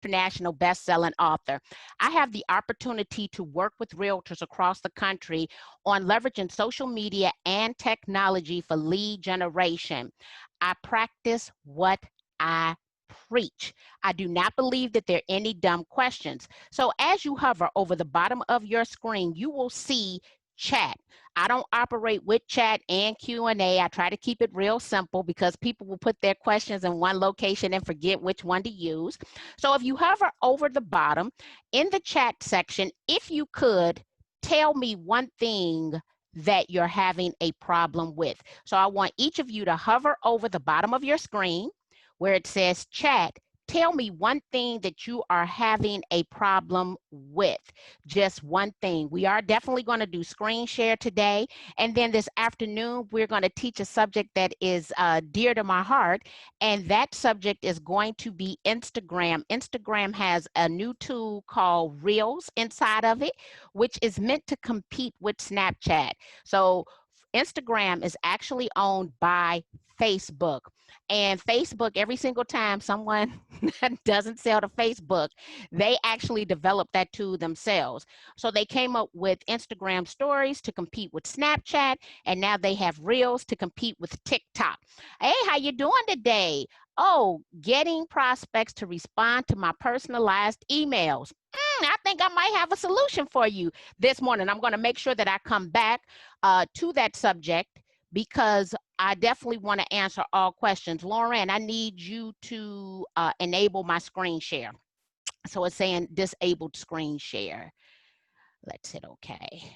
international best-selling author. I have the opportunity to work with realtors across the country on leveraging social media and technology for lead generation. I practice what I preach. I do not believe that there are any dumb questions. So as you hover over the bottom of your screen, you will see chat. I don't operate with chat and Q&A. I try to keep it real simple because people will put their questions in one location and forget which one to use. So if you hover over the bottom in the chat section, if you could tell me one thing that you're having a problem with. So I want each of you to hover over the bottom of your screen where it says chat. Tell me one thing that you are having a problem with. Just one thing. We are definitely going to do screen share today. And then this afternoon, we're going to teach a subject that is dear to my heart. And that subject is going to be Instagram. Instagram has a new tool called Reels inside of it, which is meant to compete with Snapchat. So Instagram is actually owned by Facebook. And Facebook, every single time someone doesn't sell to Facebook, they actually developed that tool themselves. So they came up with Instagram stories to compete with Snapchat, and now they have Reels to compete with TikTok. Hey, how you doing today? Oh, getting prospects to respond to my personalized emails. I think I might have a solution for you this morning. I'm going to make sure that I come back to that subject because I definitely want to answer all questions. Lauren, I need you to enable my screen share. So it's saying disabled screen share. Let's hit okay.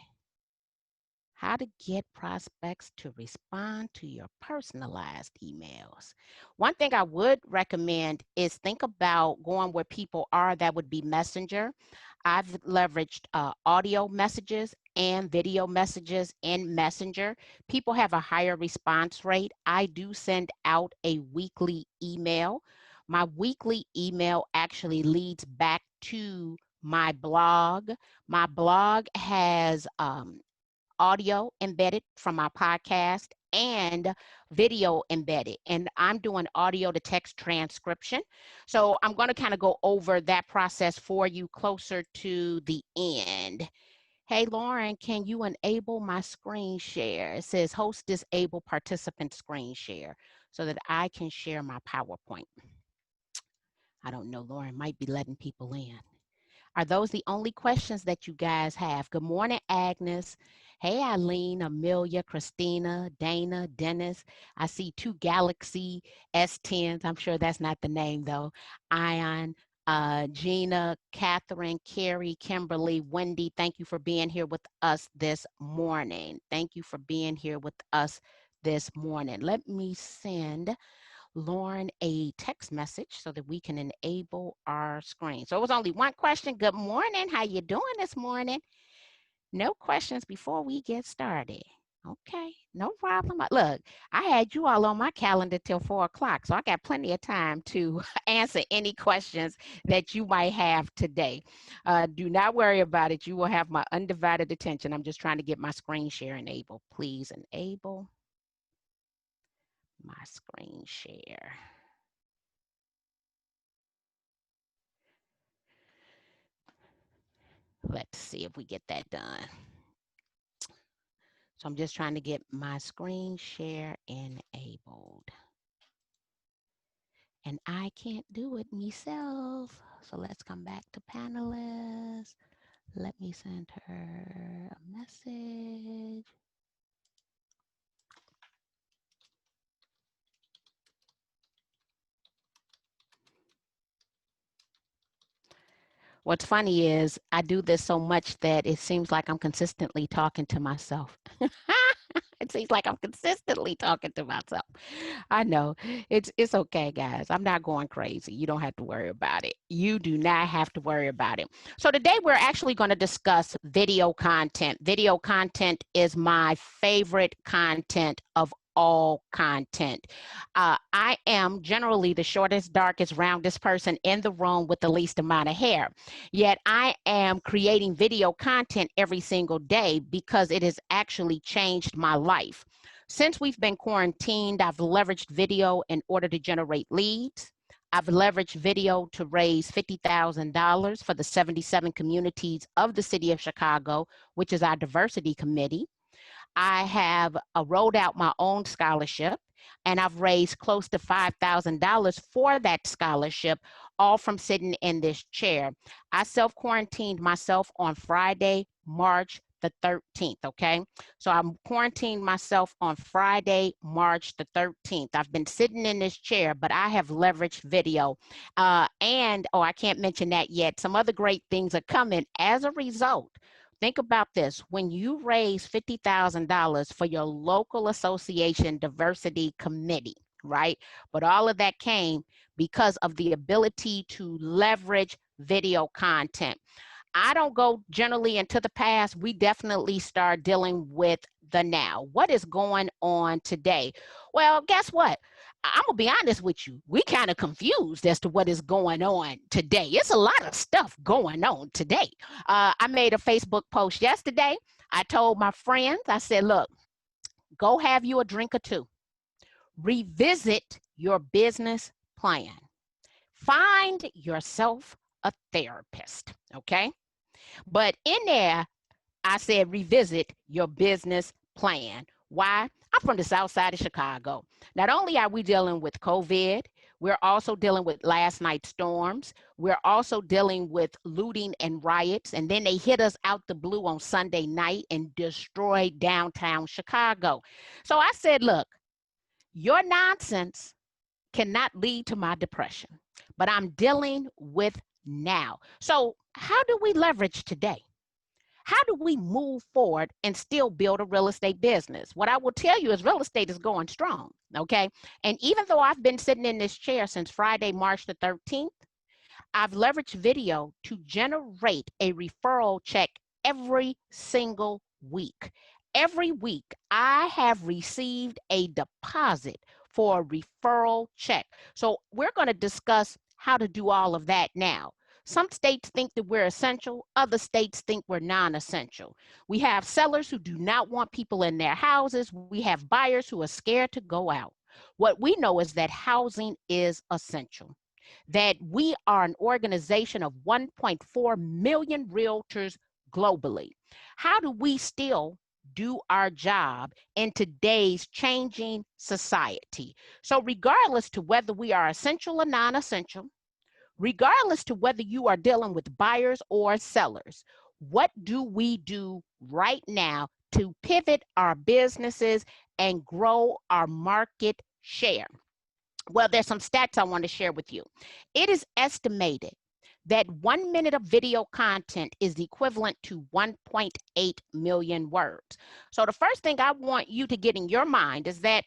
How to get prospects to respond to your personalized emails. One thing I would recommend is think about going where people are. That would be Messenger. I've leveraged audio messages and video messages in Messenger. People have a higher response rate. I do send out a weekly email. My weekly email actually leads back to my blog. My blog has audio embedded from my podcast and video embedded, and I'm doing audio to text transcription. So I'm going to kind of go over that process for you closer to the end. Hey Lauren, can you enable my screen share? It says host disable participant screen share so that I can share my PowerPoint. I don't know, Lauren might be letting people in. Are those the only questions that you guys have? Good morning, Agnes. Hey, Eileen, Amelia, Christina, Dana, Dennis. I see 2 Galaxy S10s. I'm sure that's not the name though. Ion, Gina, Catherine, Carrie, Kimberly, Wendy. Thank you for being here with us this morning. Thank you for being here with us this morning. Let me send Lauren a text message so that we can enable our screen. So it was only one question. Good morning. How you doing this morning? No questions before we get started. Okay, no problem. Look, I had you all on my calendar till 4 o'clock, so I got plenty of time to answer any questions that you might have today. Do not worry about it. You will have my undivided attention. I'm just trying to get my screen share enabled. Please enable my screen share. Let's see if we get that done. So I'm just trying to get my screen share enabled. And I can't do it myself. So let's come back to panelists. Let me send her a message. What's funny is I do this so much that it seems like I'm consistently talking to myself. It seems like I'm consistently talking to myself. I know it's okay, guys. I'm not going crazy. You don't have to worry about it. You do not have to worry about it. So today we're actually going to discuss video content. Video content is my favorite content of all content. I am generally the shortest, darkest, roundest person in the room with the least amount of hair. Yet I am creating video content every single day because it has actually changed my life. Since we've been quarantined, I've leveraged video in order to generate leads. I've leveraged video to raise $50,000 for the 77 communities of the city of Chicago, which is our diversity committee. I have rolled out my own scholarship, and I've raised close to $5,000 for that scholarship, all from sitting in this chair. I self-quarantined myself on Friday, March the 13th, okay? So I'm quarantined myself on Friday, March the 13th. I've been sitting in this chair, but I have leveraged video. I can't mention that yet. Some other great things are coming as a result. Think about this. When you raise $50,000 for your local association diversity committee, right? But all of that came because of the ability to leverage video content. I don't go generally into the past. We definitely start dealing with the now. What is going on today? Well, guess what? I'm gonna be honest with you. We kind of confused as to what is going on today. It's a lot of stuff going on today. I made a Facebook post yesterday. I told my friends, I said, look, go have you a drink or two. Revisit your business plan. Find yourself a therapist, okay? But in there, I said, revisit your business plan. Why? I'm from the south side of Chicago. Not only are we dealing with COVID, we're also dealing with last night's storms. We're also dealing with looting and riots. And then they hit us out the blue on Sunday night and destroyed downtown Chicago. So I said, look, your nonsense cannot lead to my depression, but I'm dealing with now. So how do we leverage today? How do we move forward and still build a real estate business? What I will tell you is real estate is going strong, okay? And even though I've been sitting in this chair since Friday, March the 13th, I've leveraged video to generate a referral check every single week. Every week, I have received a deposit for a referral check. So we're going to discuss how to do all of that now. Some states think that we're essential. Other states think we're non-essential. We have sellers who do not want people in their houses. We have buyers who are scared to go out. What we know is that housing is essential, that we are an organization of 1.4 million realtors globally. How do we still do our job in today's changing society? So regardless to whether we are essential or non-essential, regardless to whether you are dealing with buyers or sellers, what do we do right now to pivot our businesses and grow our market share? Well, there's some stats I want to share with you. It is estimated that 1 minute of video content is equivalent to 1.8 million words. So the first thing I want you to get in your mind is that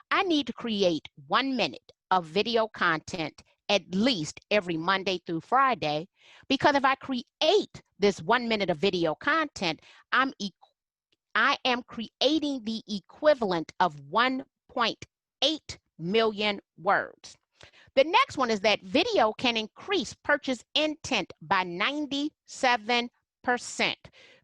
I need to create 1 minute of video content at least every Monday through Friday, because if I create this 1 minute of video content, I am creating the equivalent of 1.8 million words. The next one is that video can increase purchase intent by 97%.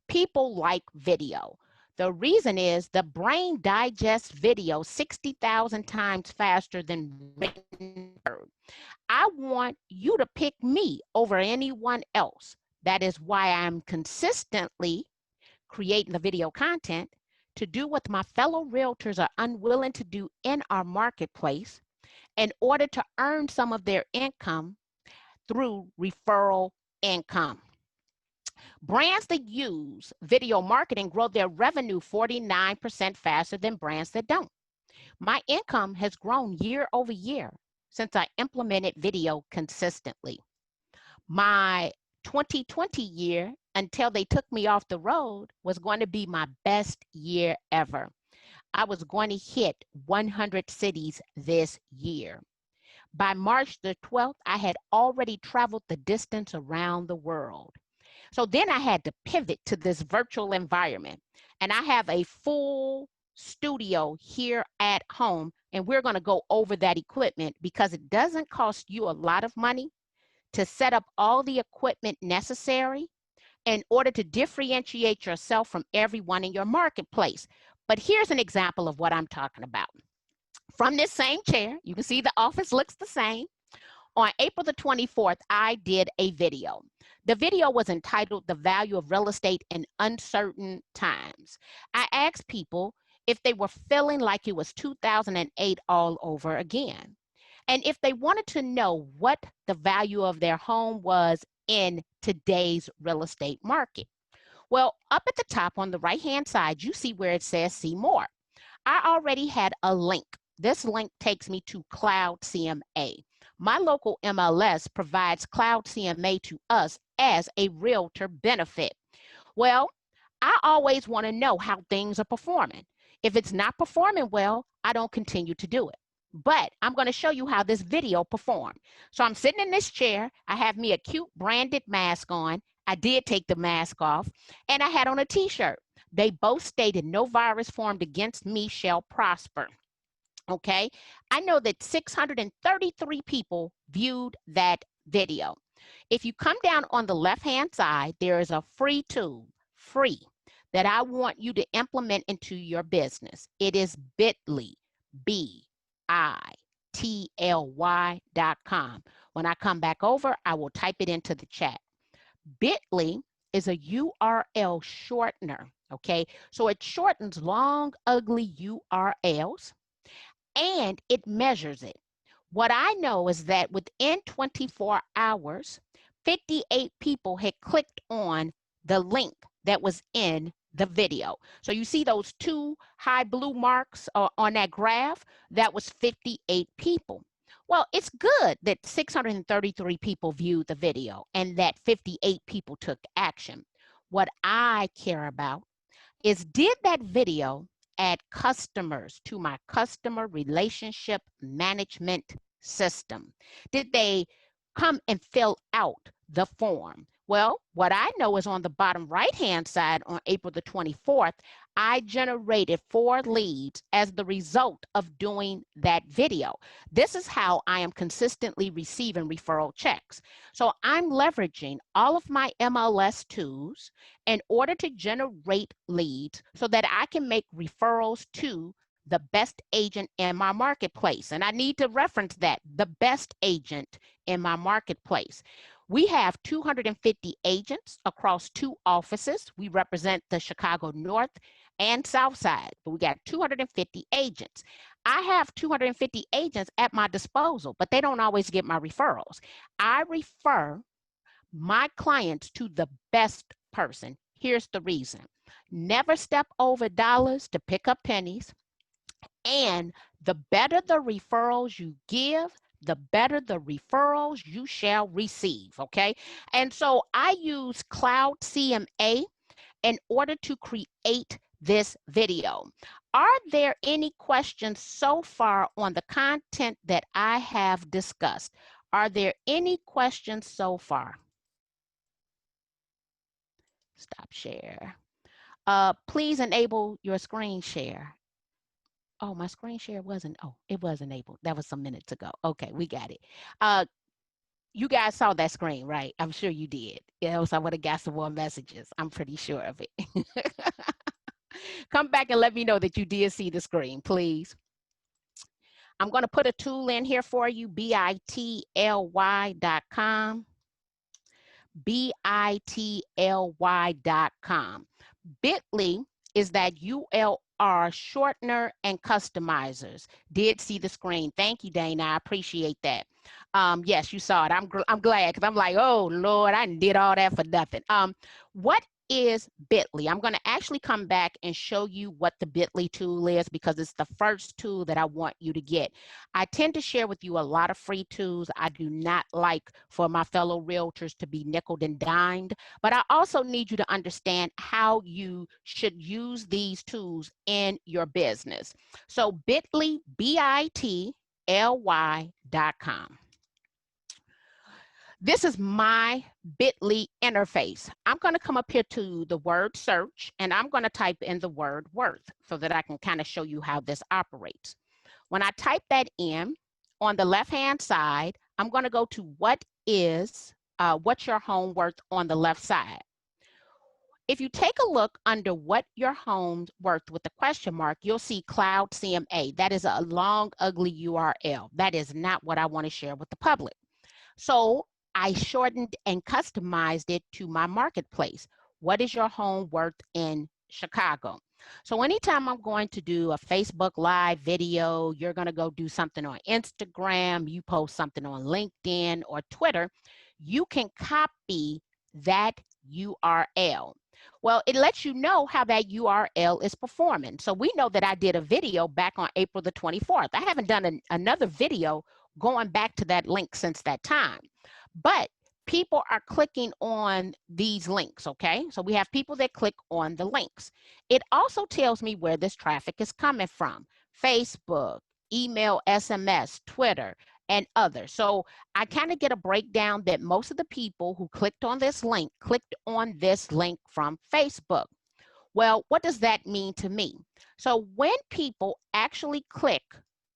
People like video. The reason is the brain digests video 60,000 times faster than written word. I want you to pick me over anyone else. That is why I'm consistently creating the video content to do what my fellow realtors are unwilling to do in our marketplace in order to earn some of their income through referral income. Brands that use video marketing grow their revenue 49% faster than brands that don't. My income has grown year over year since I implemented video consistently. My 2020 year, until they took me off the road, was going to be my best year ever. I was going to hit 100 cities this year. By March the 12th, I had already traveled the distance around the world. So then I had to pivot to this virtual environment. And I have a full studio here at home, and we're going to go over that equipment because it doesn't cost you a lot of money to set up all the equipment necessary in order to differentiate yourself from everyone in your marketplace. But here's an example of what I'm talking about. From this same chair, you can see the office looks the same. On April the 24th, I did a video. The video was entitled The Value of Real Estate in Uncertain Times. I asked people if they were feeling like it was 2008 all over again, and if they wanted to know what the value of their home was in today's real estate market. Well, up at the top on the right-hand side, you see where it says see more. I already had a link. This link takes me to Cloud CMA. My local MLS provides Cloud CMA to us as a realtor benefit. Well, I always want to know how things are performing. If it's not performing well, I don't continue to do it. But I'm going to show you how this video performed. So I'm sitting in this chair. I have me a cute branded mask on. I did take the mask off, and I had on a t-shirt. They both stated no virus formed against me shall prosper. Okay, I know that 633 people viewed that video. If you come down on the left-hand side, there is a free tool, free, that I want you to implement into your business. It is bit.ly, bit.ly.com. When I come back over, I will type it into the chat. Bit.ly is a URL shortener, okay? So it shortens long, ugly URLs, and it measures it. What I know is that within 24 hours, 58 people had clicked on the link that was in the video. So you see those two high blue marks on that graph? That was 58 people. Well, it's good that 633 people viewed the video and that 58 people took action. What I care about is, did that video add customers to my customer relationship management system? Did they come and fill out the form? Well, what I know is on the bottom right-hand side on April the 24th, I generated 4 leads as the result of doing that video. This is how I am consistently receiving referral checks. So I'm leveraging all of my MLS tools in order to generate leads so that I can make referrals to the best agent in my marketplace. And I need to reference that, the best agent in my marketplace. We have 250 agents across 2 offices. We represent the Chicago North and South Side, but we got 250 agents. I have 250 agents at my disposal, but they don't always get my referrals. I refer my clients to the best person. Here's the reason. Never step over dollars to pick up pennies. And the better the referrals you give, the better the referrals you shall receive, okay? And so I use Cloud CMA in order to create this video. Are there any questions so far on the content that I have discussed? Are there any questions so far? Stop share. Please enable your screen share. Oh, my screen share wasn't, oh, it was enabled. That was some minutes ago. Okay, we got it. You guys saw that screen, right? I'm sure you did. Else I would have got some more messages. I'm pretty sure of it. Come back and let me know that you did see the screen, please. I'm going to put a tool in here for you, bit.ly.com. bit.ly.com. Bit.ly is that URL shortener and customizers. Did see the screen. Thank you, Dana. I appreciate that. Yes, you saw it. I'm glad, because I'm like, oh Lord, I did all that for nothing. What is Bit.ly? I'm going to actually come back and show you what the Bit.ly tool is, because it's the first tool that I want you to get. I tend to share with you a lot of free tools. I do not like for my fellow realtors to be nickeled and dimed, but I also need you to understand how you should use these tools in your business. So Bit.ly, bit.ly.com. This is my Bit.ly interface. I'm going to come up here to the word search, and I'm going to type in the word worth so that I can kind of show you how this operates. When I type that in, on the left-hand side, I'm going to go to what's your home worth on the left side. If you take a look under what your home's worth with the question mark, you'll see Cloud CMA. That is a long, ugly URL. That is not what I want to share with the public. So I shortened and customized it to my marketplace. What is your home worth in Chicago? So anytime I'm going to do a Facebook Live video, you're going to go do something on Instagram, you post something on LinkedIn or Twitter, you can copy that URL. Well, it lets you know how that URL is performing. So we know that I did a video back on April the 24th. I haven't done another video going back to that link since that time. But people are clicking on these links, okay? So we have people that click on the links. It also tells me where this traffic is coming from: Facebook, email, SMS, Twitter, and others. So I kind of get a breakdown that most of the people who clicked on this link from Facebook. Well, what does that mean to me? So when people actually click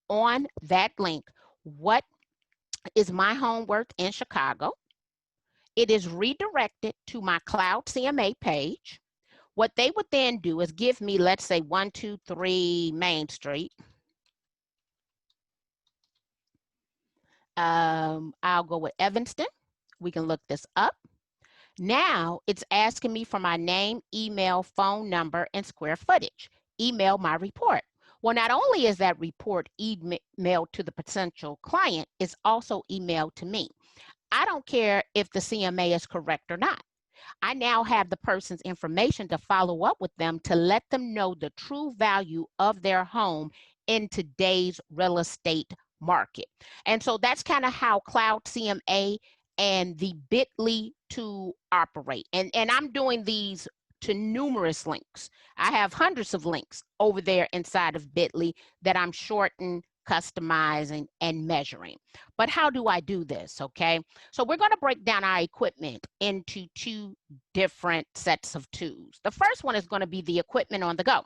on that link, what is my home worth in Chicago? It is redirected to my Cloud CMA page. What they would then do is give me, let's say, 123 Main Street. I'll go with Evanston. We can look this up. Now it's asking me for my name, email, phone number, and square footage. Email my report. Well, not only is that report emailed to the potential client, it's also emailed to me. I don't care if the CMA is correct or not. I now have the person's information to follow up with them to let them know the true value of their home in today's real estate market. And so that's kind of how Cloud CMA and the Bitly to operate. And I'm doing these to numerous links. I have hundreds of links over there inside of Bitly that I'm shortening, customizing, and measuring. But how do I do this, okay? So we're going to break down our equipment into two different sets of tools. The first one is going to be the equipment on the go.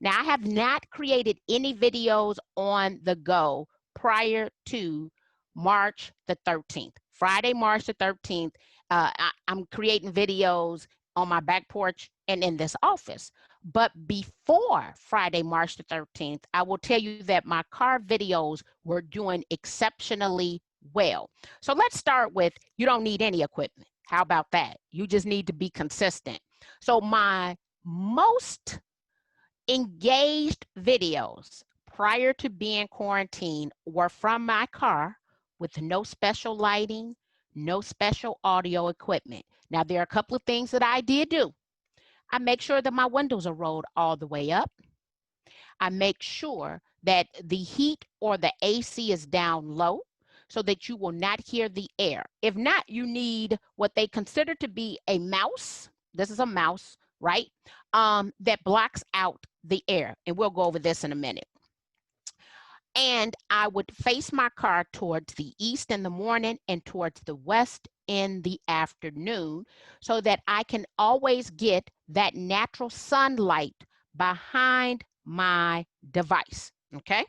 Now, I have not created any videos on the go prior to March the 13th. Friday, March the 13th, I'm creating videos on my back porch and in this office. But before Friday, March the 13th, I will tell you that my car videos were doing exceptionally well. So let's start with, you don't need any equipment. How about that? You just need to be consistent. So my most engaged videos prior to being quarantined were from my car with no special lighting, no special audio equipment. Now, there are a couple of things that I did do. I make sure that my windows are rolled all the way up. I make sure that the heat or the AC is down low so that you will not hear the air. If not, you need what they consider to be a mouse. This is a mouse, right? That blocks out the air. And we'll go over this in a minute. And I would face my car towards the east in the morning and towards the west in the afternoon so that I can always get that natural sunlight behind my device, okay?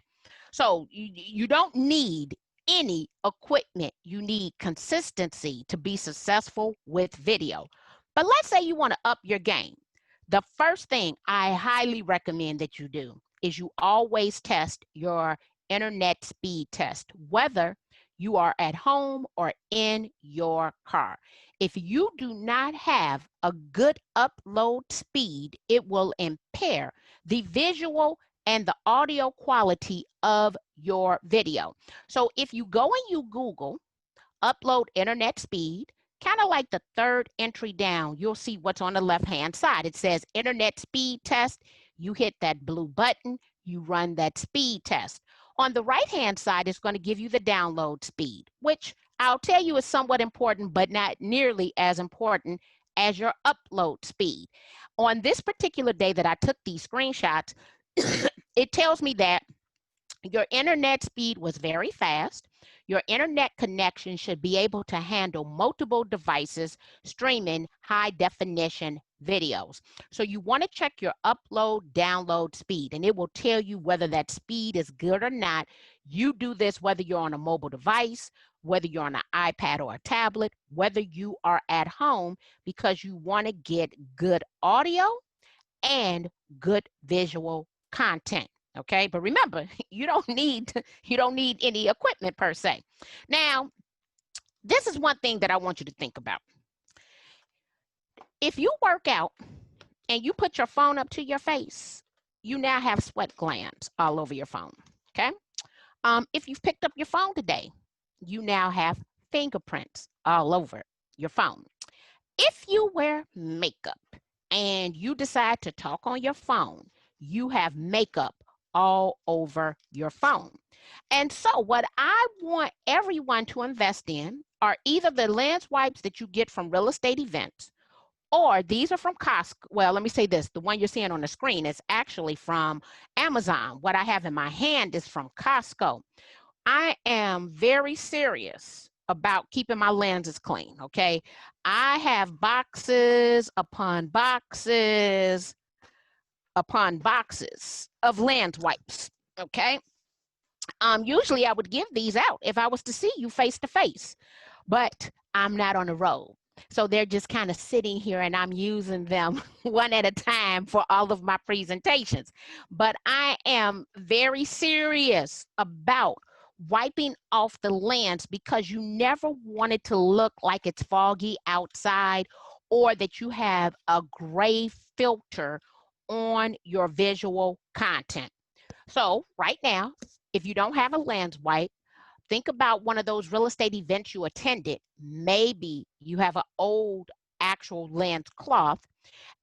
So you don't need any equipment. You need consistency to be successful with video. But let's say you want to up your game. The first thing I highly recommend that you do is you always test your internet speed test, whether you are at home or in your car. If you do not have a good upload speed, it will impair the visual and the audio quality of your video. So if you go and you Google upload internet speed, kind of like the third entry down, you'll see what's on the left-hand side. It says internet speed test. You hit that blue button, you run that speed test. On the right-hand side, it's going to give you the download speed, which I'll tell you is somewhat important, but not nearly as important as your upload speed. On this particular day that I took these screenshots, it tells me that your internet speed was very fast. Your internet connection should be able to handle multiple devices streaming high definition videos. So you want to check your upload download speed, and it will tell you whether that speed is good or not. You do this whether you're on a mobile device, whether you're on an iPad or a tablet, whether you are at home, because you want to get good audio and good visual content. Okay, but remember, you don't need any equipment per se. Now, This is one thing that I want you to think about. If you work out and you put your phone up to your face, you now have sweat glands all over your phone. Okay. If you've picked up your phone today, you now have fingerprints all over your phone. If you wear makeup and you decide to talk on your phone, you have makeup all over your phone. And so what I want everyone to invest in are either the lens wipes that you get from real estate events, or these are from Costco. Well, let me say this. The one you're seeing on the screen is actually from Amazon. What I have in my hand is from Costco. I am very serious about keeping my lenses clean, okay? I have boxes upon boxes upon boxes of lens wipes, okay? Usually I would give these out if I was to see you face to face, but I'm not on the road. So they're just kind of sitting here and I'm using them one at a time for all of my presentations. But I am very serious about wiping off the lens because you never want it to look like it's foggy outside or that you have a gray filter on your visual content. So right now, if you don't have a lens wipe, think about one of those real estate events you attended. Maybe you have an old actual lens cloth.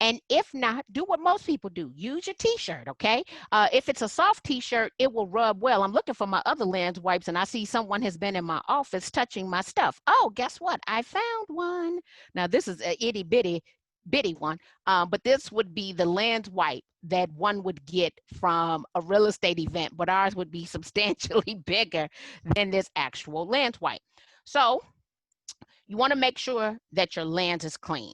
And if not, do what most people do. Use your t-shirt, okay? If it's a soft t-shirt, it will rub well. I'm looking for my other lens wipes and I see someone has been in my office touching my stuff. Oh, guess what? I found one. Now, this is an itty bitty one, but this would be the lens wipe that one would get from a real estate event, but ours would be substantially bigger than this actual lens wipe. So you want to make sure that your lens is clean.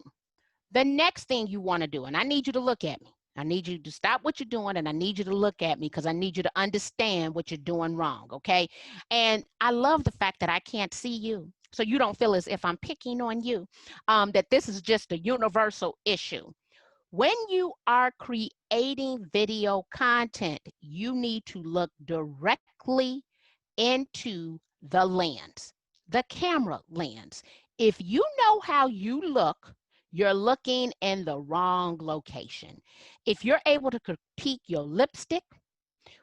The next thing you want to do, and I need you to look at me. I need you to stop what you're doing and I need you to look at me because I need you to understand what you're doing wrong, okay? And I love the fact that I can't see you. So you don't feel as if I'm picking on you, that this is just a universal issue. When you are creating video content, you need to look directly into the lens, the camera lens. If you know how you look, you're looking in the wrong location. If you're able to critique your lipstick,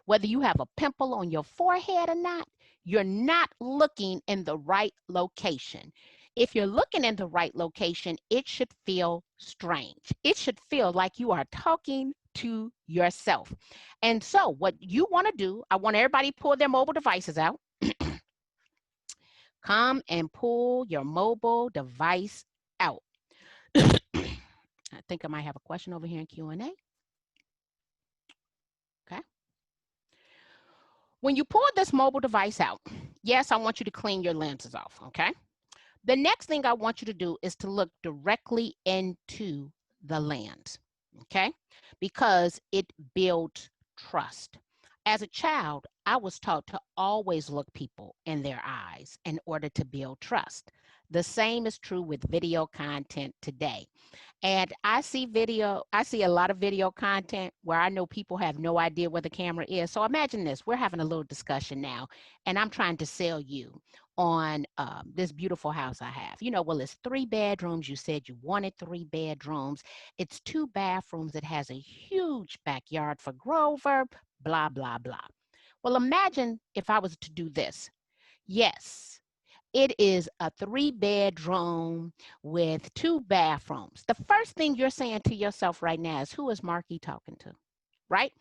whether you have a pimple on your forehead or not, you're not looking in the right location. If you're looking in the right location, it should feel strange. It should feel like you are talking to yourself. And so what you want to do, I want everybody to pull their mobile devices out. Come and pull your mobile device out. I think I might have a question over here in Q&A. Okay. When you pull this mobile device out, yes, I want you to clean your lenses off, okay? The next thing I want you to do is to look directly into the lens, okay? Because it builds trust. As a child, I was taught to always look people in their eyes in order to build trust. The same is true with video content today. And I see a lot of video content where I know people have no idea where the camera is. So imagine this, we're having a little discussion now, and I'm trying to sell you on this beautiful house I have. You know, well, it's 3 bedrooms. You said you wanted 3 bedrooms. It's 2 bathrooms. It has a huge backyard for Grover, blah, blah, blah. Well, imagine if I was to do this. Yes, it is a 3 bedroom with 2 bathrooms. The first thing you're saying to yourself right now is, who is Marki talking to? Right?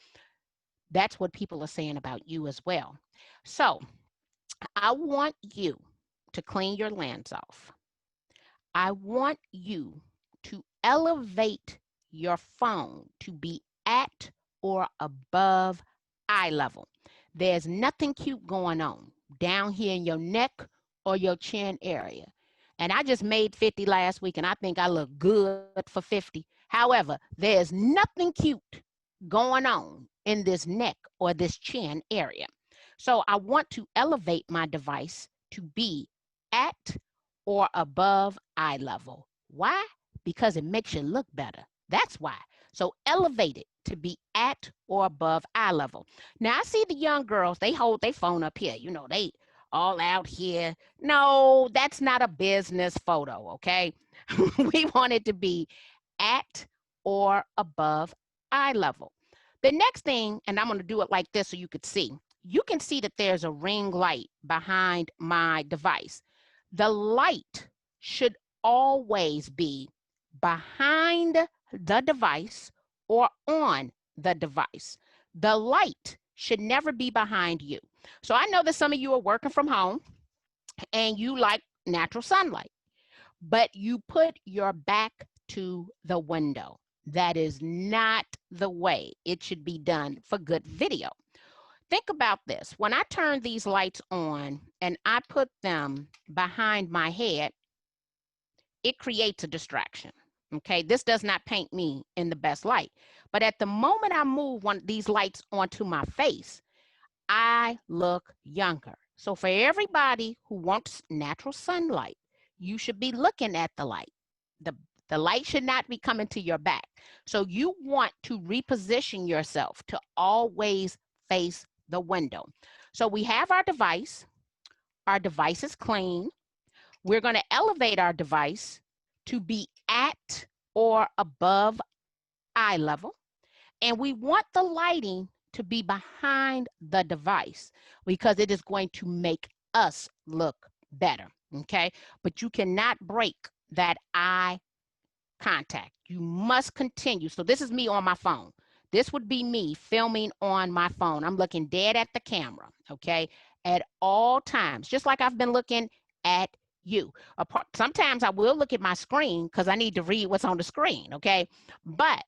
That's what people are saying about you as well. So I want you to clean your lens off. I want you to elevate your phone to be at or above eye level. There's nothing cute going on down here in your neck or your chin area. And I just made 50 last week and I think I look good for 50. However, there's nothing cute going on in this neck or this chin area. So I want to elevate my device to be at or above eye level. Why? Because it makes you look better. That's why. So elevate it to be at or above eye level. Now I see the young girls, they hold their phone up here. You know, they all out here. No, that's not a business photo, okay? We want it to be at or above eye level. The next thing, and I'm going to do it like this so you could see. You can see that there's a ring light behind my device. The light should always be behind the device or on the device. The light should never be behind you. So I know that some of you are working from home and you like natural sunlight, but you put your back to the window. That is not the way it should be done for good video. Think about this. When I turn these lights on and I put them behind my head, it creates a distraction. Okay, this does not paint me in the best light. But at the moment I move one of these lights onto my face, I look younger. So for everybody who wants natural sunlight, you should be looking at the light. The light should not be coming to your back. So you want to reposition yourself to always face the window. So we have our device. Our device is clean. We're going to elevate our device to be at or above eye level. And we want the lighting to be behind the device because it is going to make us look better, okay? But you cannot break that eye contact. You must continue. So this is me on my phone. This would be me filming on my phone. I'm looking dead at the camera, okay, at all times, just like I've been looking at you. Sometimes I will look at my screen because I need to read what's on the screen, okay? But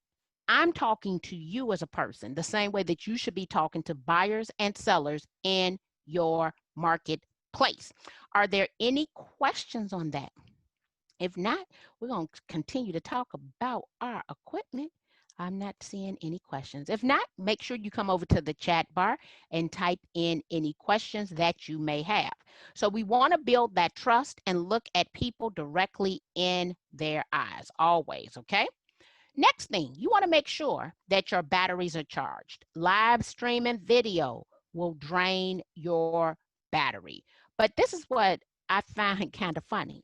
I'm talking to you as a person, the same way that you should be talking to buyers and sellers in your marketplace. Are there any questions on that? If not, we're going to continue to talk about our equipment. I'm not seeing any questions. If not, make sure you come over to the chat bar and type in any questions that you may have. So we want to build that trust and look at people directly in their eyes, always, okay? Next thing, you want to make sure that your batteries are charged. Live streaming video will drain your battery. But this is what I find kind of funny.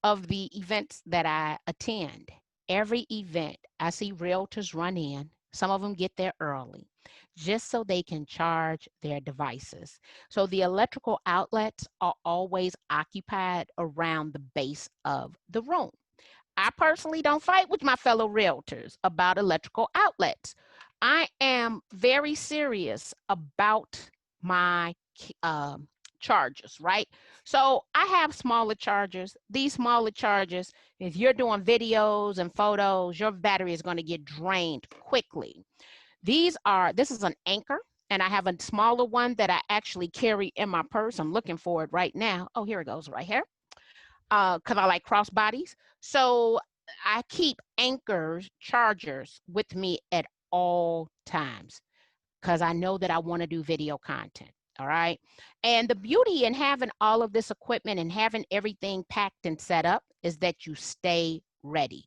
Of the events that I attend, every event I see realtors run in, some of them get there early, just so they can charge their devices. So the electrical outlets are always occupied around the base of the room. I personally don't fight with my fellow realtors about electrical outlets. I am very serious about my chargers, right? So I have smaller chargers. These smaller chargers, if you're doing videos and photos, your battery is going to get drained quickly. This is an Anchor, and I have a smaller one that I actually carry in my purse. I'm looking for it right now. Oh, here it goes right here. Because I like crossbodies. So I keep Anchor chargers with me at all times because I know that I want to do video content. All right. And the beauty in having all of this equipment and having everything packed and set up is that you stay ready,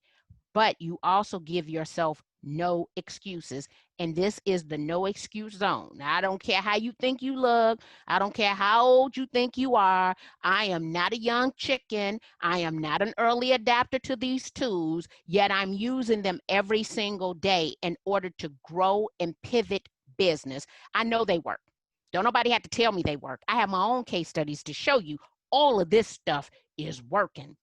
but you also give yourself no excuses. And this is the no excuse zone. Now, I don't care how you think you look. I don't care how old you think you are. I am not a young chicken. I am not an early adapter to these tools, yet I'm using them every single day in order to grow and pivot business. I know they work. Don't nobody have to tell me they work. I have my own case studies to show you all of this stuff is working.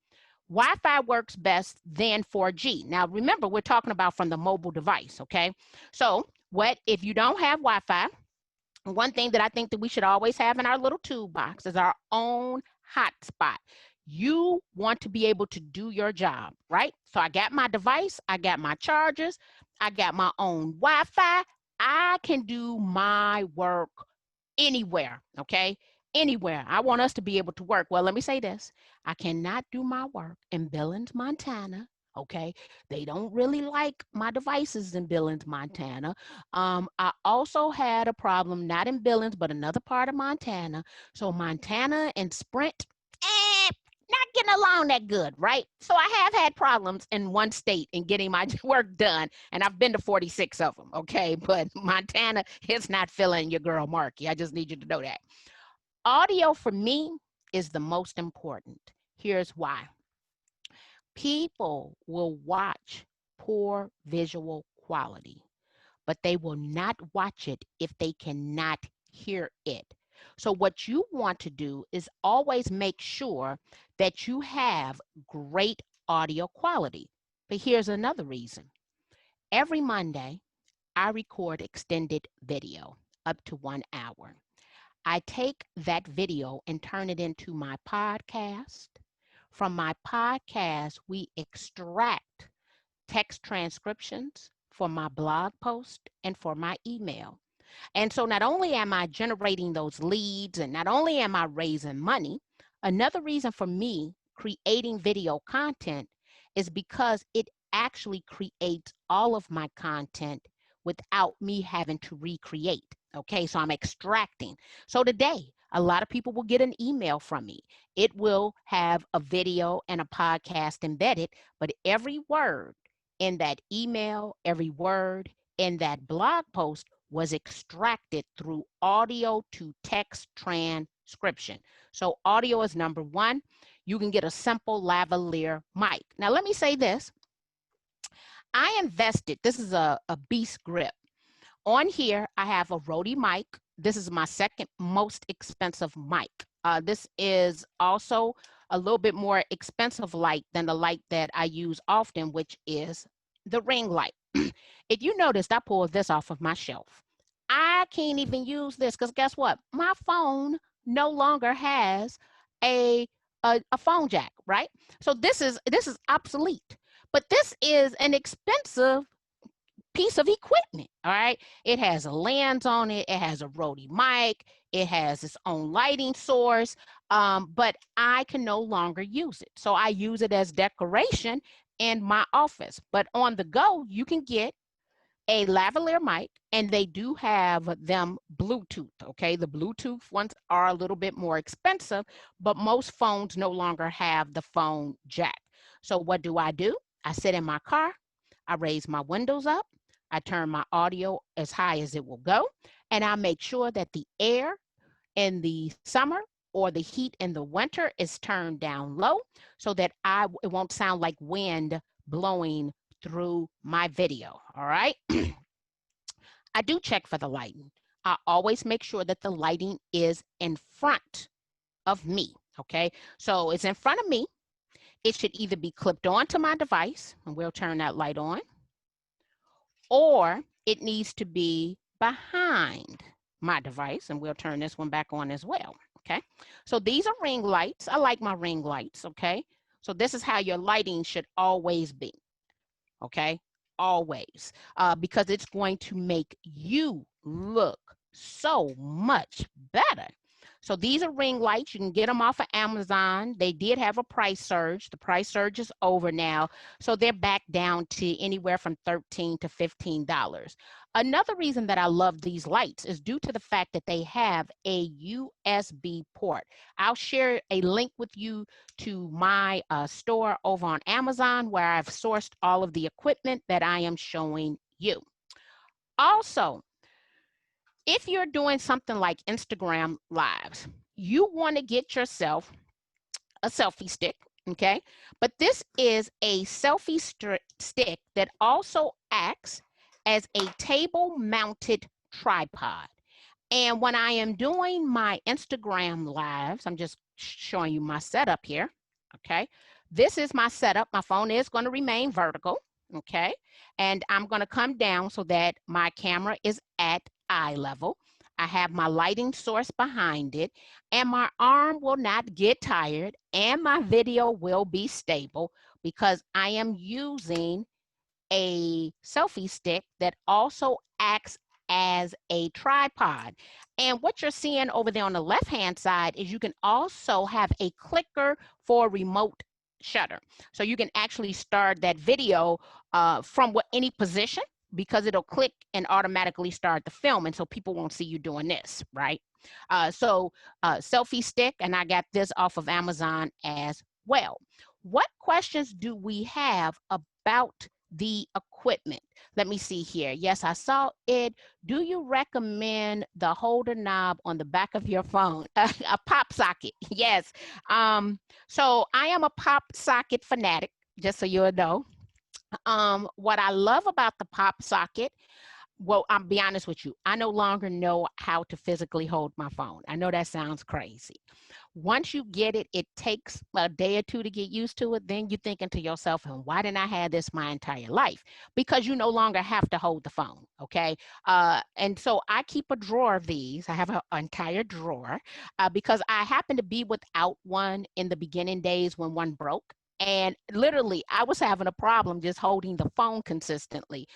Wi-Fi works best than 4G. Now, remember, we're talking about from the mobile device, okay? So what if you don't have Wi-Fi? One thing that I think that we should always have in our little toolbox is our own hotspot. You want to be able to do your job, right? So I got my device, I got my chargers, I got my own Wi-Fi. I can do my work anywhere, okay? Anywhere. I want us to be able to work. Well, let me say this. I cannot do my work in Billings, Montana, okay? They don't really like my devices in Billings, Montana. I also had a problem, not in Billings, but another part of Montana. So Montana and Sprint, not getting along that good, right? So I have had problems in one state in getting my work done, and I've been to 46 of them, okay? But Montana is not feeling your girl Marki. I just need you to know that. Audio for me is the most important. Here's why. People will watch poor visual quality, but they will not watch it if they cannot hear it. So what you want to do is always make sure that you have great audio quality. But here's another reason. Every Monday, I record extended video up to 1 hour. I take that video and turn it into my podcast. From my podcast, we extract text transcriptions for my blog post and for my email. And so not only am I generating those leads and not only am I raising money, another reason for me creating video content is because it actually creates all of my content without me having to recreate. Okay, so I'm extracting. So today, a lot of people will get an email from me. It will have a video and a podcast embedded, but every word in that email, every word in that blog post was extracted through audio to text transcription. So audio is number one. You can get a simple lavalier mic. Now let me say this. I invested, this is a Beast Grip. On here, I have a Rode mic. This is my second most expensive mic. This is also a little bit more expensive light than the light that I use often, which is the ring light. If you noticed, I pulled this off of my shelf. I can't even use this because guess what? My phone no longer has a, a phone jack, right? So this is obsolete. But this is an expensive piece of equipment, all right? It has a lens on it. It has a Rode mic. It has its own lighting source, but I can no longer use it. So I use it as decoration in my office. But on the go, you can get a lavalier mic, and they do have them Bluetooth, okay? The Bluetooth ones are a little bit more expensive, but most phones no longer have the phone jack. So what do? I sit in my car, I raise my windows up, I turn my audio as high as it will go, and I make sure that the air in the summer or the heat in the winter is turned down low so that it won't sound like wind blowing through my video, all right? I do check for the lighting. I always make sure that the lighting is in front of me, okay? So it's in front of me. It should either be clipped onto my device, and we'll turn that light on, or it needs to be behind my device, and we'll turn this one back on as well, okay? So these are ring lights. I like my ring lights, okay? So this is how your lighting should always be, okay? Always, because it's going to make you look so much better. So these are ring lights. You can get them off of Amazon. They did have a price surge. The price surge is over now. So they're back down to anywhere from $13 to $15. Another reason that I love these lights is due to the fact that they have a USB port. I'll share a link with you to my store over on Amazon where I've sourced all of the equipment that I am showing you. Also, if you're doing something like Instagram Lives, you want to get yourself a selfie stick, okay? But this is a selfie stick that also acts as a table-mounted tripod. And when I am doing my Instagram Lives, I'm just showing you my setup here, okay? This is my setup. My phone is going to remain vertical, okay? And I'm going to come down so that my camera is at eye level. I have my lighting source behind it, and my arm will not get tired, and my video will be stable because I am using a selfie stick that also acts as a tripod. And what you're seeing over there on the left-hand side is you can also have a clicker for remote shutter. So you can actually start that video from any position because it'll click and automatically start the film. And so people won't see you doing this, right? Selfie stick, and I got this off of Amazon as well. What questions do we have about the equipment? Let me see here. Yes, I saw it. Do you recommend the holder knob on the back of your phone? A pop socket. Yes. So I am a pop socket fanatic, just so you know. What I love about the pop socket, well, I'll be honest with you, I no longer know how to physically hold my phone. I know that sounds crazy. Once you get it, it takes a day or two to get used to it. Then you're thinking to yourself, and why didn't I have this my entire life? Because you no longer have to hold the phone, okay? And so I keep a drawer of these. I have an entire drawer because I happened to be without one in the beginning days when one broke. And literally, I was having a problem just holding the phone consistently.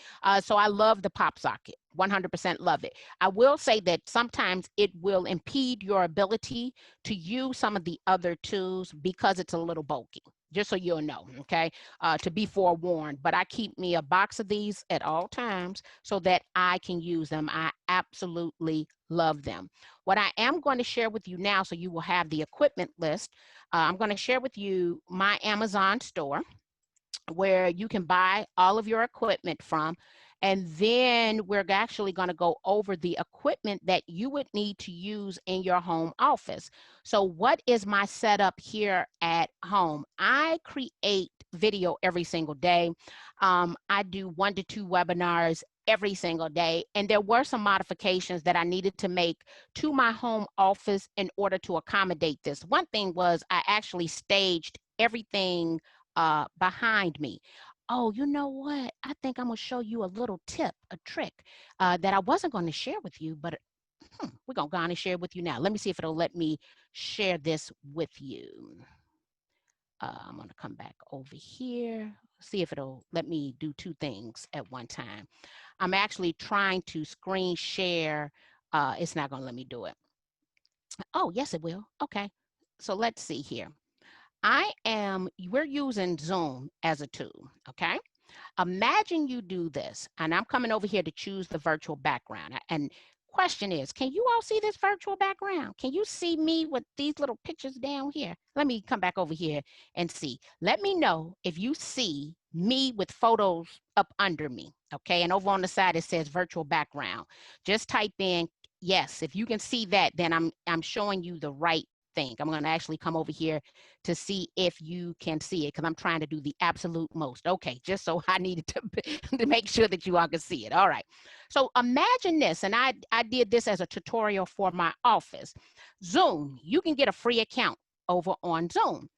So I love the pop socket, 100% love it. I will say that sometimes it will impede your ability to use some of the other tools because it's a little bulky, just so you'll know, okay? To be forewarned, but I keep me a box of these at all times so that I can use them. I absolutely love them. What I am going to share with you now, so you will have the equipment list, I'm going to share with you my Amazon store where you can buy all of your equipment from. And then we're actually going to go over the equipment that you would need to use in your home office. So what is my setup here at home? I create video every single day. I do 1 to 2 webinars every single day. And there were some modifications that I needed to make to my home office in order to accommodate this. One thing was I actually staged everything behind me. Oh, you know what? I think I'm going to show you a little tip, a trick that I wasn't going to share with you, but we're going to go on and share it with you now. Let me see if it'll let me share this with you. I'm going to come back over here, see if it'll let me do 2 things at one time. I'm actually trying to screen share. It's not going to let me do it. Oh, yes, it will. Okay. So let's see here. We're using Zoom as a tool, okay? Imagine you do this, and I'm coming over here to choose the virtual background. And question is, can you all see this virtual background? Can you see me with these little pictures down here? Let me come back over here and see. Let me know if you see me with photos up under me, okay? And over on the side, it says virtual background. Just type in yes. If you can see that, then I'm showing you the right thing. I'm going to actually come over here to see if you can see it because I'm trying to do the absolute most. Okay, just so I needed to make sure that you all can see it. All right. So imagine this, and I did this as a tutorial for my office. Zoom, you can get a free account over on Zoom.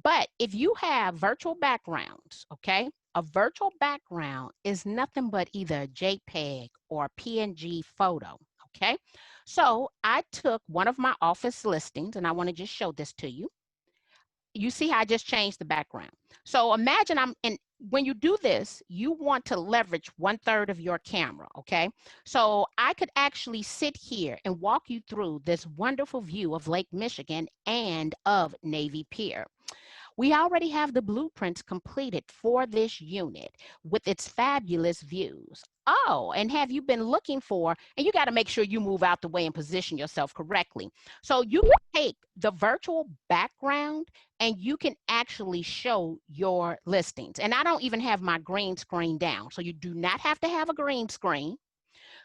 But if you have virtual backgrounds, okay, a virtual background is nothing but either a JPEG or a PNG photo, okay? So I took one of my office listings, and I want to just show this to you. You see how I just changed the background. So imagine when you do this, you want to leverage 1/3 of your camera, okay? So I could actually sit here and walk you through this wonderful view of Lake Michigan and of Navy Pier. We already have the blueprints completed for this unit with its fabulous views. Oh, and have you been looking for, and you got to make sure you move out the way and position yourself correctly. So you can take the virtual background and you can actually show your listings. And I don't even have my green screen down. So you do not have to have a green screen.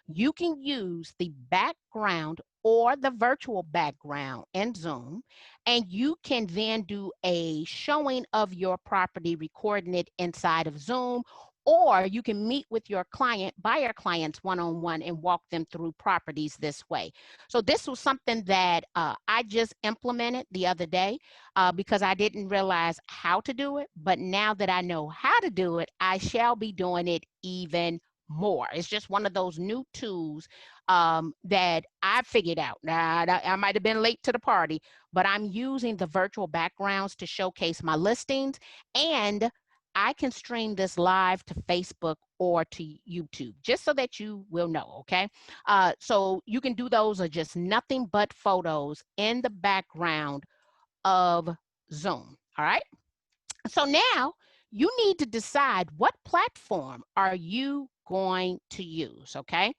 You can use the background or the virtual background in Zoom, and you can then do a showing of your property, recording it inside of Zoom, or you can meet with your buyer clients one-on-one and walk them through properties this way. So this was something that I just implemented the other day because I didn't realize how to do it, but now that I know how to do it, I shall be doing it even more. It's just one of those new tools that I figured out. Now, I might have been late to the party, but I'm using the virtual backgrounds to showcase my listings, and I can stream this live to Facebook or to YouTube, just so that you will know, okay? So you can do those are just nothing but photos in the background of Zoom, all right? So now you need to decide what platform are you going to use, okay?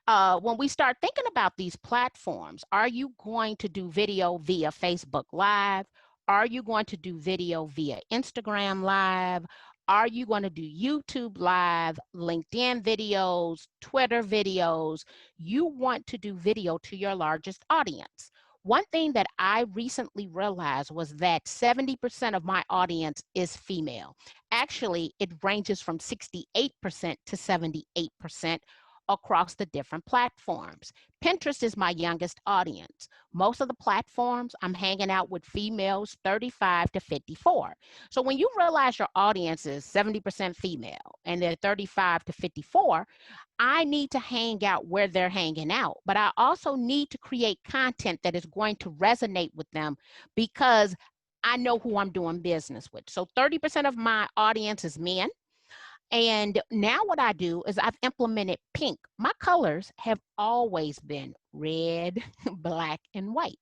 When we start thinking about these platforms, are you going to do video via Facebook Live? Are you going to do video via Instagram Live? Are you going to do YouTube live, LinkedIn videos, Twitter videos? You want to do video to your largest audience. One thing that I recently realized was that 70% of my audience is female. Actually, it ranges from 68% to 78% across the different platforms. Pinterest is my youngest audience. Most of the platforms, I'm hanging out with females 35 to 54. So when you realize your audience is 70% female and they're 35 to 54, I need to hang out where they're hanging out, but I also need to create content that is going to resonate with them because I know who I'm doing business with. So 30% of my audience is men. And now what I do is I've implemented pink. My colors have always been red, black, and white.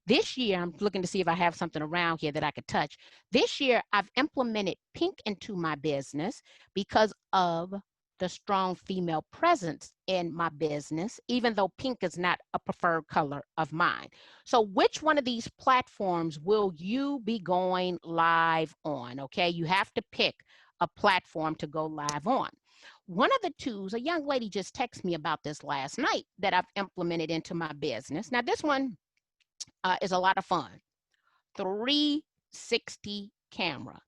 This year, I'm looking to see if I have something around here that I could touch. This year, I've implemented pink into my business because of the strong female presence in my business, even though pink is not a preferred color of mine. So which one of these platforms will you be going live on? Okay, you have to pick a platform to go live on. One of the tools, a young lady just texted me about this last night that I've implemented into my business. Now, this one is a lot of fun. 360 camera.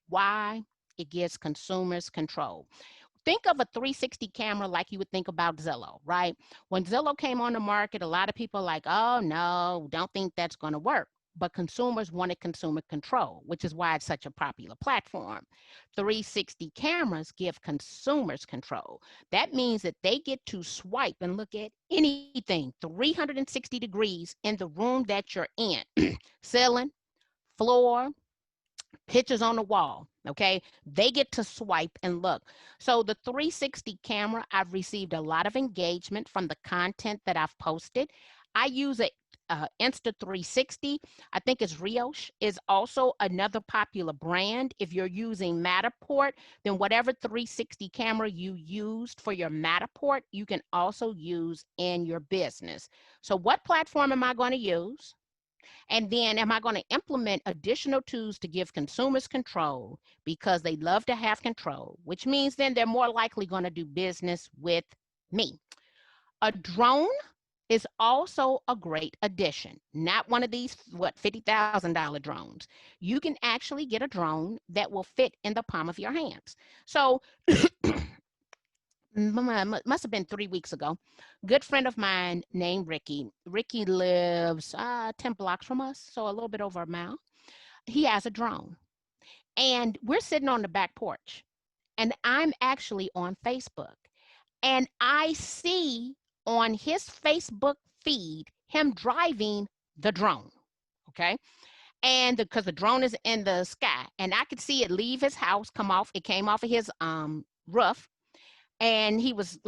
Why? It gives consumers control. Think of a 360 camera like you would think about Zillow, right? When Zillow came on the market, a lot of people are like, oh no, don't think that's going to work. But consumers wanted consumer control, which is why it's such a popular platform. 360 cameras give consumers control. That means that they get to swipe and look at anything 360 degrees in the room that you're in, ceiling, floor, pictures on the wall. Okay, they get to swipe and look. So the 360 camera, I've received a lot of engagement from the content that I've posted. I use it. Insta360, I think it's Rioche, is also another popular brand. If you're using Matterport, then whatever 360 camera you used for your Matterport, you can also use in your business. So what platform am I going to use? And then am I going to implement additional tools to give consumers control because they love to have control, which means then they're more likely going to do business with me. A drone is also a great addition. Not one of these, $50,000 drones. You can actually get a drone that will fit in the palm of your hands. So must have been 3 weeks ago. Good friend of mine named Ricky. Ricky lives 10 blocks from us, so a little bit over a mile. He has a drone. And we're sitting on the back porch. And I'm actually on Facebook. And I see on his Facebook feed him driving the drone. Okay. And because the drone is in the sky, and I could see it leave his house, come off, it came off of his roof, and he was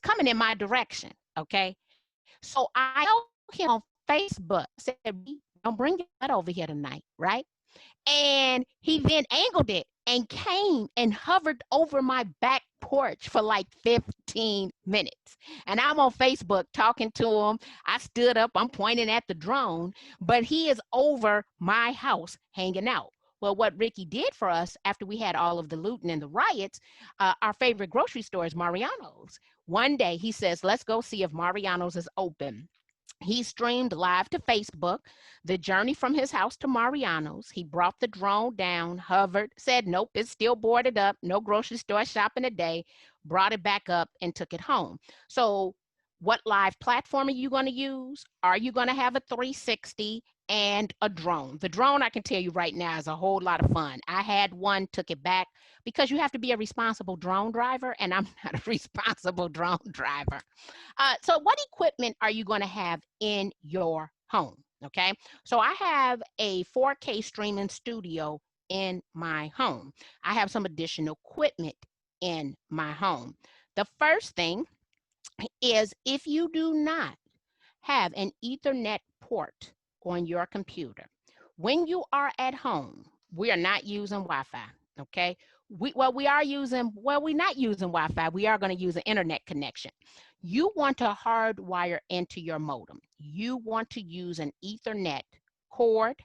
coming in my direction. Okay. So I tell him on Facebook, I said, don't bring that over here tonight, right? And he then angled it and came and hovered over my back porch for like 15 minutes. And I'm on Facebook talking to him. I stood up, I'm pointing at the drone, but he is over my house hanging out. Well, what Ricky did for us after we had all of the looting and the riots, our favorite grocery store is Mariano's. One day he says, let's go see if Mariano's is open. He streamed live to Facebook the journey from his house to Mariano's. He brought the drone down, hovered, said, nope, it's still boarded up, no grocery store shopping today, brought it back up and took it home. So what live platform are you going to use? Are you going to have a 360 and a drone? The drone, I can tell you right now, is a whole lot of fun. I had one, took it back because you have to be a responsible drone driver, and I'm not a responsible drone driver. So what equipment are you going to have in your home? Okay, so I have a 4K streaming studio in my home. I have some additional equipment in my home. The first thing is if you do not have an Ethernet port on your computer, when you are at home, we are not using Wi-Fi, okay? We're not using Wi-Fi. We are going to use an internet connection. You want to hardwire into your modem. You want to use an Ethernet cord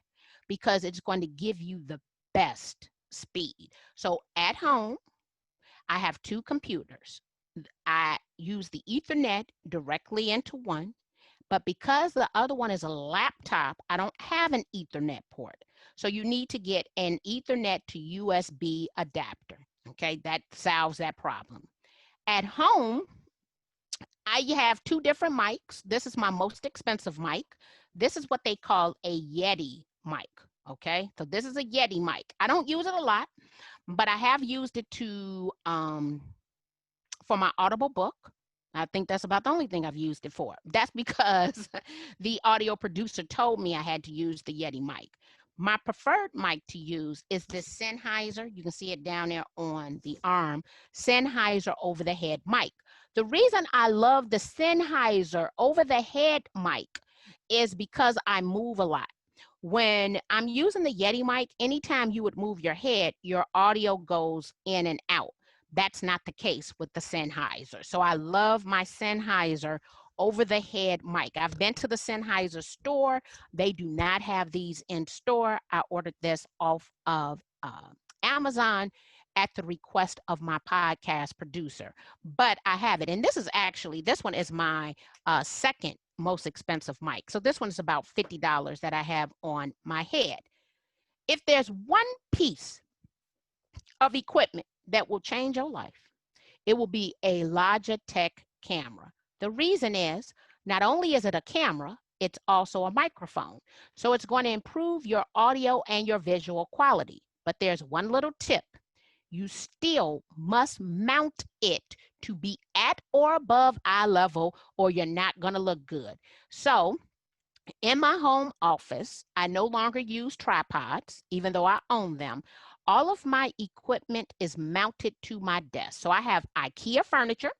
because it's going to give you the best speed. So at home, I have two computers. I use the Ethernet directly into one, but because the other one is a laptop, I don't have an Ethernet port. So you need to get an Ethernet to USB adapter. Okay, that solves that problem. At home, I have two different mics. This is my most expensive mic. This is what they call a Yeti mic. Okay, so this is a Yeti mic. I don't use it a lot, but I have used it to for my Audible book. I think that's about the only thing I've used it for. That's because the audio producer told me I had to use the Yeti mic. My preferred mic to use is this Sennheiser. You can see it down there on the arm. Sennheiser over the head mic. The reason I love the Sennheiser over the head mic is because I move a lot. When I'm using the Yeti mic, anytime you would move your head, your audio goes in and out. That's not the case with the Sennheiser. So I love my Sennheiser over the head mic. I've been to the Sennheiser store. They do not have these in store. I ordered this off of Amazon at the request of my podcast producer, but I have it. And this is actually, this one is my second most expensive mic. So this one is about $50 that I have on my head. If there's one piece of equipment that will change your life, it will be a Logitech camera. The reason is not only is it a camera, it's also a microphone. So it's going to improve your audio and your visual quality. But there's one little tip. You still must mount it to be at or above eye level, or you're not going to look good. So in my home office, I no longer use tripods, even though I own them. All of my equipment is mounted to my desk. So I have IKEA furniture.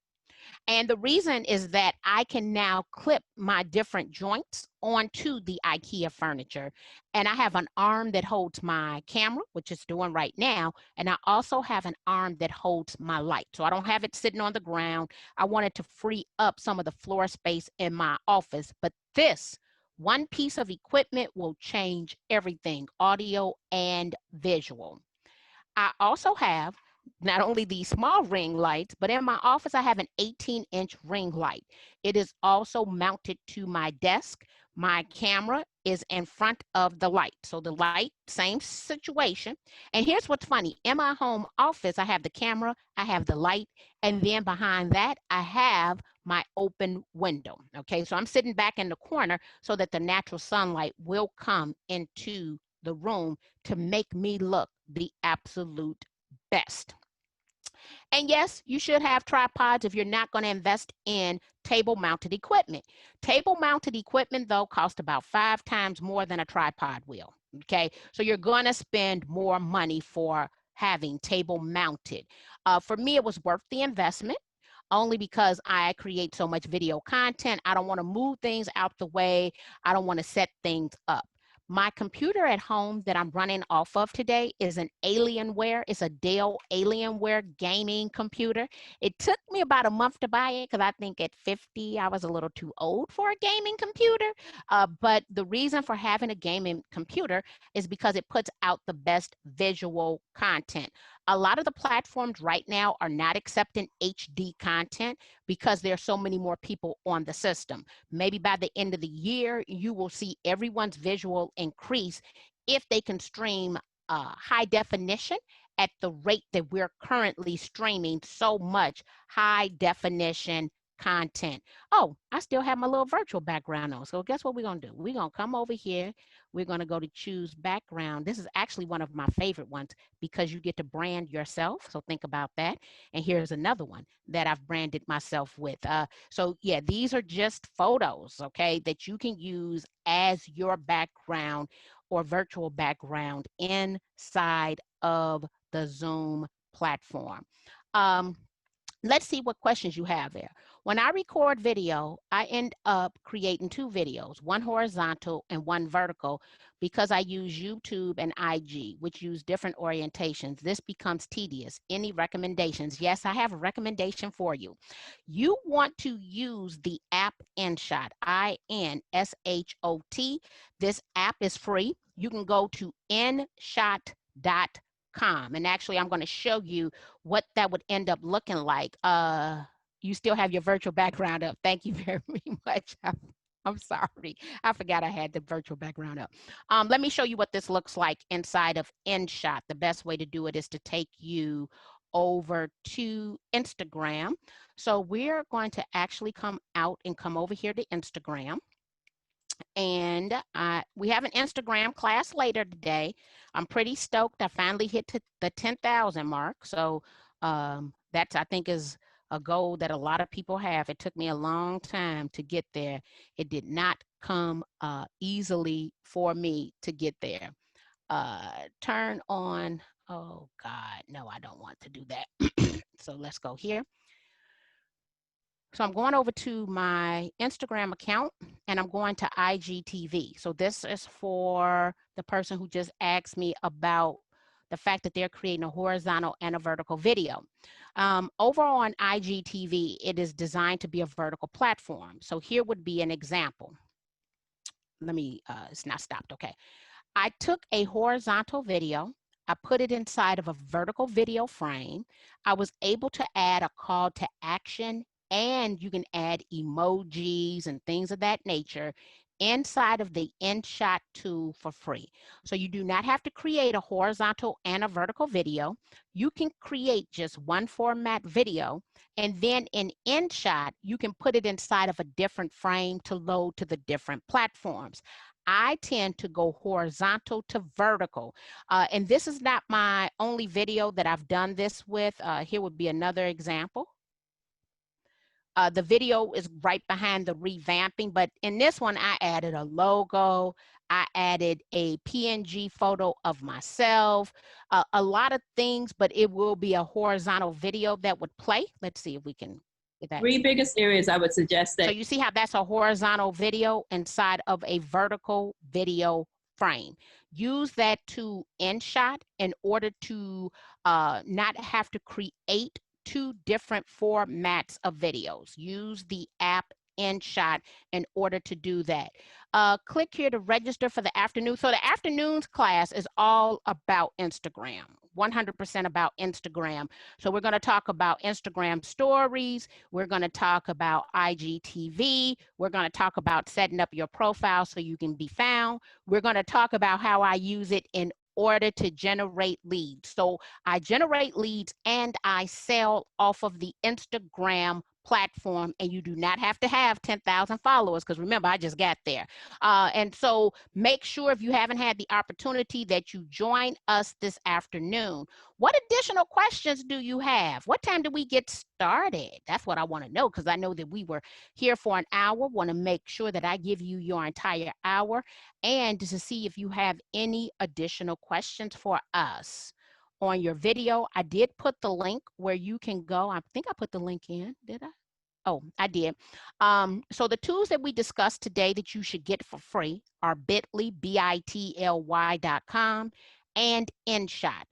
And the reason is that I can now clip my different joints onto the IKEA furniture. And I have an arm that holds my camera, which it's doing right now. And I also have an arm that holds my light. So I don't have it sitting on the ground. I wanted to free up some of the floor space in my office. But this one piece of equipment will change everything, audio and visual. I also have not only these small ring lights, but in my office, I have an 18-inch ring light. It is also mounted to my desk. My camera is in front of the light. So the light, same situation. And here's what's funny. In my home office, I have the camera, I have the light, and then behind that, I have my open window. Okay, so I'm sitting back in the corner so that the natural sunlight will come into the room to make me look the absolute best. And yes, you should have tripods if you're not going to invest in table mounted equipment. Table mounted equipment, though, cost about 5 times more than a tripod will. Okay, so you're going to spend more money for having table mounted. For me, it was worth the investment only because I create so much video content. I don't want to move things out the way. I don't want to set things up. My computer at home that I'm running off of today is an Alienware. It's a Dell Alienware gaming computer. It took me about a month to buy it because I think at 50, I was a little too old for a gaming computer. But the reason for having a gaming computer is because it puts out the best visual content. A lot of the platforms right now are not accepting HD content because there are so many more people on the system. Maybe by the end of the year, you will see everyone's visual increase if they can stream high definition at the rate that we're currently streaming so much high definition content. Oh, I still have my little virtual background on. So guess what we're going to do? We're going to come over here. We're going to go to choose background. This is actually one of my favorite ones because you get to brand yourself. So think about that. And here's another one that I've branded myself with. So yeah, these are just photos, okay, that you can use as your background or virtual background inside of the Zoom platform. Let's see what questions you have there. When I record video, I end up creating 2 videos, one horizontal and one vertical, because I use YouTube and IG, which use different orientations. This becomes tedious. Any recommendations? Yes, I have a recommendation for you. You want to use the app InShot, INSHOT. This app is free. You can go to inshot.com realtors.com. And actually, I'm going to show you what that would end up looking like. You still have your virtual background up. Thank you very much. I'm sorry. I forgot I had the virtual background up. Let me show you what this looks like inside of InShot. The best way to do it is to take you over to Instagram. So we're going to actually come out and come over here to Instagram. And we have an Instagram class later today. I'm pretty stoked. I finally hit the 10,000 mark. So that's, I think, is a goal that a lot of people have. It took me a long time to get there. It did not come easily for me to get there. Turn on, oh God, no, I don't want to do that. So let's go here. So I'm going over to my Instagram account and I'm going to IGTV. So this is for the person who just asked me about the fact that they're creating a horizontal and a vertical video. Over on IGTV, it is designed to be a vertical platform. So here would be an example. Let me, it's not stopped, okay. I took a horizontal video, I put it inside of a vertical video frame. I was able to add a call to action, and you can add emojis and things of that nature inside of the InShot tool for free. So you do not have to create a horizontal and a vertical video. You can create just one format video, and then in InShot, you can put it inside of a different frame to load to the different platforms. I tend to go horizontal to vertical. And this is not my only video that I've done this with. Here would be another example. The video is right behind the revamping, but in this one, I added a logo. I added a PNG photo of myself, a lot of things, but it will be a horizontal video that would play. Let's see if we can get that. Three biggest areas I would suggest that. So you see how that's a horizontal video inside of a vertical video frame. Use that to InShot in order to not have to create two different formats of videos. Use the app InShot in order to do that. Click here to register for the afternoon. So the afternoons class is all about Instagram, 100% about Instagram. So we're going to talk about Instagram stories. We're going to talk about IGTV. We're going to talk about setting up your profile so you can be found. We're going to talk about how I use it in order to generate leads. So I generate leads and I sell off of the Instagram platform, and you do not have to have 10,000 followers, because remember, I just got there. And so make sure, if you haven't had the opportunity, that you join us this afternoon. What additional questions do you have? What time do we get started? That's what I want to know, because I know that we were here for an hour. Want to make sure that I give you your entire hour, and to see if you have any additional questions for us. On your video, I did put the link where you can go. I think I put the link in, did I? Oh, I did. So the tools that we discussed today that you should get for free are bit.ly, bit.ly.com, and InShot.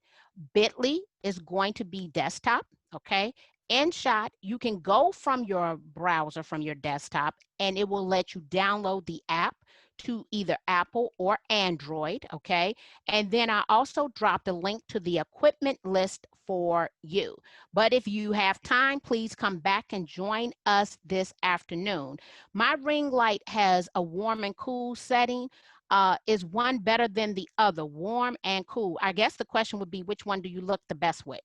Bit.ly is going to be desktop, okay? InShot, you can go from your browser, from your desktop, and it will let you download the app to either Apple or Android, okay? And then I also dropped a link to the equipment list for you. But if you have time, please come back and join us this afternoon. My ring light has a warm and cool setting. Is one better than the other, warm and cool? I guess the question would be, which one do you look the best with?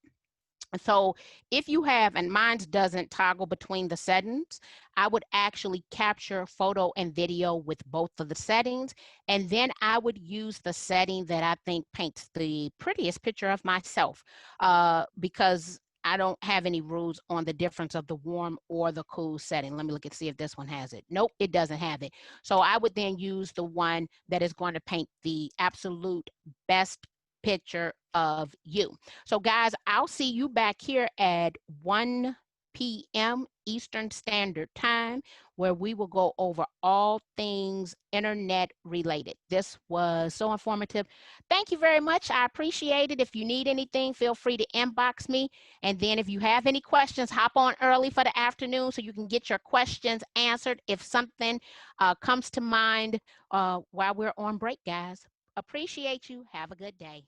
So if you have, and mine doesn't toggle between the settings, I would actually capture photo and video with both of the settings. And then I would use the setting that I think paints the prettiest picture of myself, because I don't have any rules on the difference of the warm or the cool setting. Let me look and see if this one has it. Nope, it doesn't have it. So I would then use the one that is going to paint the absolute best picture of you. So guys, I'll see you back here at 1 p.m. Eastern Standard Time, where we will go over all things internet related. This was so informative. Thank you very much. I appreciate it. If you need anything, feel free to inbox me. And then if you have any questions, hop on early for the afternoon so you can get your questions answered if something comes to mind while we're on break, guys. Appreciate you. Have a good day.